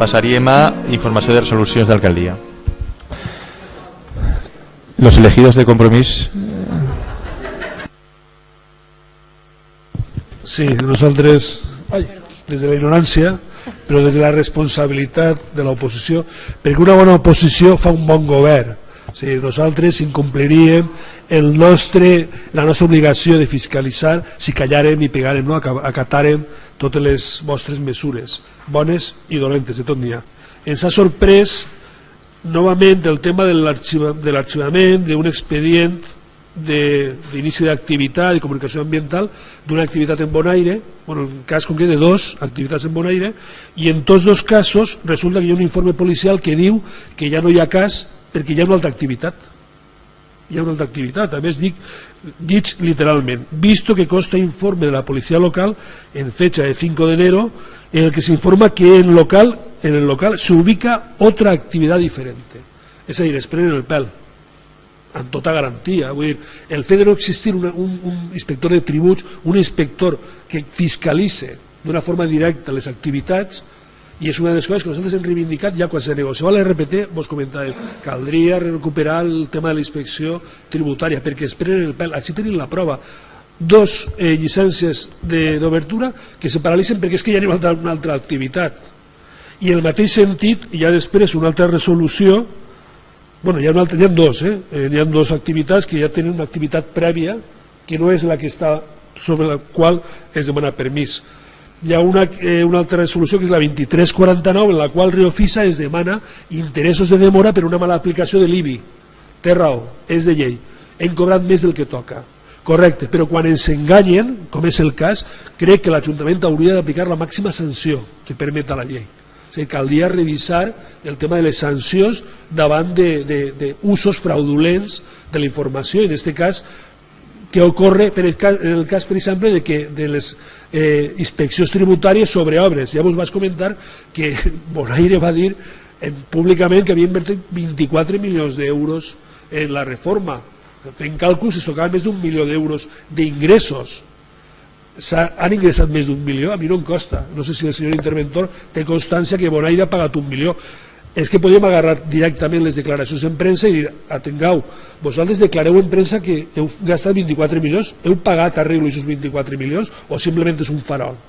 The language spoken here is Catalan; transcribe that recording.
Passaríem a informació de resolucions d'alcaldia. Los elegidos de Compromís. Sí, nosaltres, des de la ignorància, però des de la responsabilitat de l'oposició, perquè una bona oposició fa un bon govern. O sigui, nosaltres incompliríem la nostra obligació de fiscalitzar si callàrem i pegàrem, no? Acatàrem totes les vostres mesures, bones i dolentes, de tot n'hi ha. Ens ha sorprès novament el tema de l'arxivament d'un expedient d'inici d'activitat i comunicació ambiental d'una activitat en Bonaire, en cas concret de dues activitats en Bonaire, i en tots dos casos resulta que hi ha un informe policial que diu que ja no hi ha cas perquè hi ha una altra activitat. Hi ha una altra activitat. A més, dic literalment, visto que consta informe de la policía local en fecha de 5 de enero en el que se informa que en el local se ubica otra actividad diferente. És a dir, es prenen el pèl amb tota garantia. Vull dir, el fet de no existir un inspector de tributs, un inspector que fiscalitze d'una forma directa les activitats, i és una de les coses que nosaltres hem reivindicat ja quan se negociava l'RPT. Vos comentàvem, caldria recuperar el tema de la inspecció tributària perquè es prenen el pèl. Així tenim la prova, 2 llicències d'obertura que se paralitzen perquè és que hi ha una altra activitat. I en el mateix sentit hi ha després una altra resolució. Hi ha dues activitats que ja tenen una activitat prèvia que no és la que està sobre la qual es demana permís. Hi ha una altra resolució que és la 2349 en la qual Riofisa es demana interessos de demora per una mala aplicació de l'IBI. Té raó, és de llei, hem cobrat més del que toca, correcte, però quan ens enganyen, com és el cas, crec que l'Ajuntament hauria d'aplicar la màxima sanció que permeta la llei. O sigui, caldria revisar el tema de les sancions davant d'usos fraudulents de la informació, i en aquest cas que ocorre en el cas, per exemple, de les inspeccions tributàries sobre obres. Ja vos vaig comentar que Bonaire va dir públicament que havia invertit 24 milions d'euros en la reforma. Fent càlculs es tocaven més d'1 milió d'euros d'ingressos. Han ingressat més d'1 milió? A mi no em costa. No sé si el senyor interventor té constància que Bonaire ha pagat 1 milió. És que podíem agarrar directament les declaracions en premsa i dir, atengueu, vosaltres declareu en premsa que heu gastat 24 milions, heu pagat arreglo aquests 24 milions o simplement és un farol?